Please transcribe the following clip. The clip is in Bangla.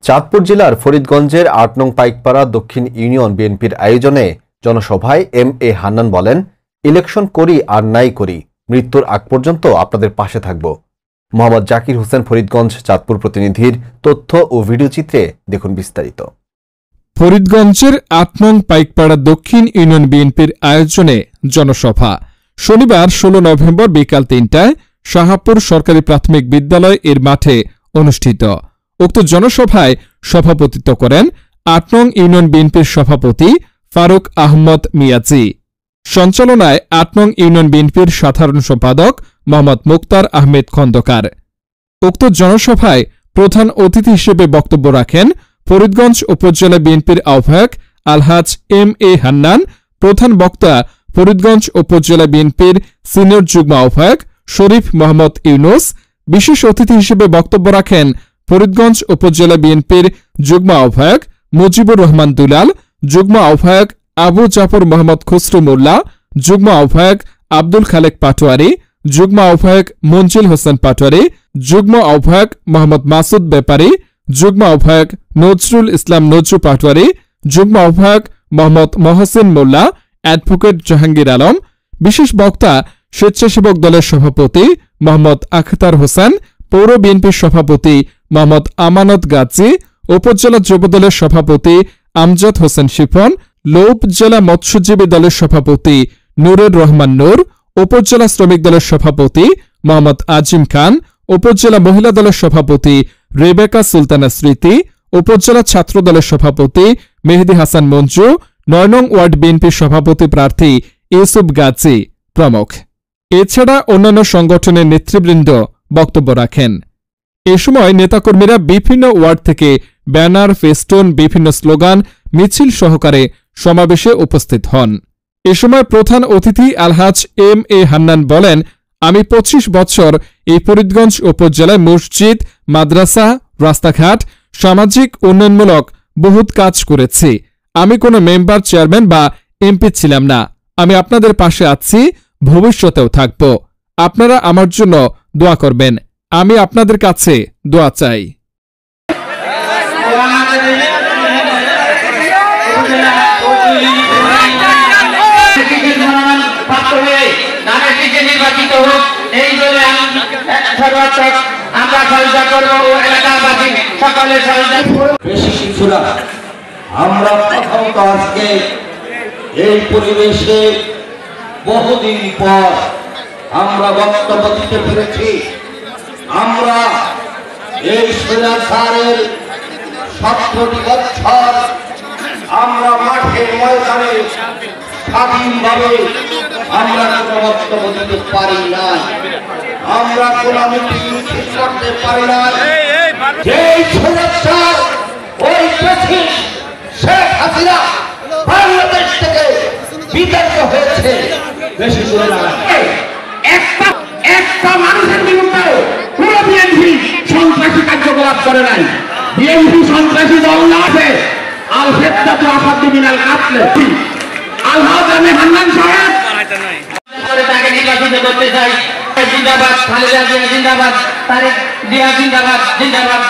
চাঁদপুর জেলার ফরিদগঞ্জের ৮ নং পাইকপাড়া দক্ষিণ ইউনিয়ন বিএনপির আয়োজনে জনসভায় এম.এ. হান্নান বলেন, ইলেকশন করি আর নাই করি, মৃত্যুর আগ পর্যন্ত আপনাদের পাশে থাকব। মোহাম্মদ জাকির হোসেন, ফরিদগঞ্জ চাঁদপুর প্রতিনিধির তথ্য ও ভিডিও চিত্রে দেখুন বিস্তারিত। ফরিদগঞ্জের ৮ নং পাইকপাড়া দক্ষিণ ইউনিয়ন বিএনপির আয়োজনে জনসভা শনিবার ১৬ নভেম্বর বিকাল ৩টায় শাহাপুর সরকারি প্রাথমিক বিদ্যালয় এর মাঠে অনুষ্ঠিত। উক্ত জনসভায় সভাপতিত্ব করেন ৮ নং ইউনিয়ন বিএনপির সভাপতি ফারুক আহমদ মিয়াজি। সঞ্চালনায় ৮ নং ইউনিয়ন বিএনপির সাধারণ সম্পাদক মোহাম্মদ মুক্তার আহমেদ খন্দকার। উক্ত জনসভায় প্রধান অতিথি হিসেবে বক্তব্য রাখেন ফরিদগঞ্জ উপজেলা বিএনপির আহ্বায়ক আলহাজ এম.এ. হান্নান। প্রধান বক্তা ফরিদগঞ্জ উপজেলা বিএনপির সিনিয়র যুগ্ম আহ্বায়ক শরীফ মোহাম্মদ ইউনুস। বিশেষ অতিথি হিসেবে বক্তব্য রাখেন ফরিদগঞ্জ উপজেলা বিএনপির যুগ্ম আহ্বায়ক মুজিবুর রহমান দুলাল, যুগ্ম আহ্বায়ক আবু জাফর মোহাম্মদ খুসরু মোল্লা, যুগ্ম আহ্বায়ক আব্দুল খালেক পাটোয়ারি, যুগ্ম আহ্বায়ক মঞ্জিল হোসেন পাটোয়ারি, যুগ্ম আহ্বায়ক মোহাম্মদ মাসুদ ব্যাপারী, যুগ্ম আহ্বায়ক নজরুল ইসলাম নজরু পাটোয়ারি, যুগ্ম আহ্বায়ক মোহাম্মদ মহসিন মোল্লা, অ্যাডভোকেট জাহাঙ্গীর আলম। বিশেষ বক্তা স্বেচ্ছাসেবক দলের সভাপতি মোহাম্মদ আখতার হোসেন, পৌর বিএনপির সভাপতি মোহাম্মদ আমানত গাজী, উপজেলা যুবদলের সভাপতি আমজাদ হোসেন শিফন, উপজেলা মৎস্যজীবী দলের সভাপতি নুরুর রহমান নূর, উপজেলা শ্রমিক দলের সভাপতি মোহাম্মদ আজিম খান, উপজেলা মহিলা দলের সভাপতি রেবেকা সুলতানা স্মৃতি, উপজেলা ছাত্র দলের সভাপতি মেহেদি হাসান মঞ্জু, ৯ নং ওয়ার্ড বিএনপির সভাপতি প্রার্থী ইউসুফ গাজী প্রমুখ। এছাড়া অন্যান্য সংগঠনের নেতৃবৃন্দ বক্তব্য রাখেন। এ সময় নেতাকর্মীরা বিভিন্ন ওয়ার্ড থেকে ব্যানার, ফেস্টুন, বিভিন্ন স্লোগান, মিছিল সহকারে সমাবেশে উপস্থিত হন। এ সময় প্রধান অতিথি আলহাজ এম.এ. হান্নান বলেন, আমি ২৫ বছর এই ফরিদগঞ্জ উপজেলায় মসজিদ, মাদ্রাসা, রাস্তাঘাট, সামাজিক উন্নয়নমূলক বহুত কাজ করেছি। আমি কোনো মেম্বার, চেয়ারম্যান বা এমপি ছিলাম না। আমি আপনাদের পাশে আছি, ভবিষ্যতেও থাকব। আপনারা আমার জন্য দোয়া করবেন। আমি আপনাদের কাছে দোয়া চাই। আমরা প্রথমত আজকে এই পরিবেশে বহুদিন পর আমরা বক্তব্য দিতে পেরেছি। আমরা এই স্বৈরাচারের ১৭টি বছর আমরা মাঠে ময়দানে স্বাধীনভাবে আমরা কোনো বক্তব্য দিতে পারি না, আমরা কোনো মিটিং করতে পারি না। যেই স্বৈরাচার ওই প্রেসিডেন্ট শেখ হাসিনা বাংলাদেশ থেকে বিতাড়িত হয়েছে, বেশি দূরে না, একটা মানুষের বিরুদ্ধে পুরো বিএনপি সন্ত্রাসী কার্যকলাপ করে নাই। বিএনপি সন্ত্রাসী দল না আছে আল-ফেত্তা তো আসাদুদ্দিন কাটলে আলহাজ এম.এ. হান্নান সাহেব তাকে নির্বাচিত করতে চাই। জিন্দাবাদ, খালেদা জিয়া জিন্দাবাদ, তারেক জিয়া জিন্দাবাদ, জিন্দাবাদ।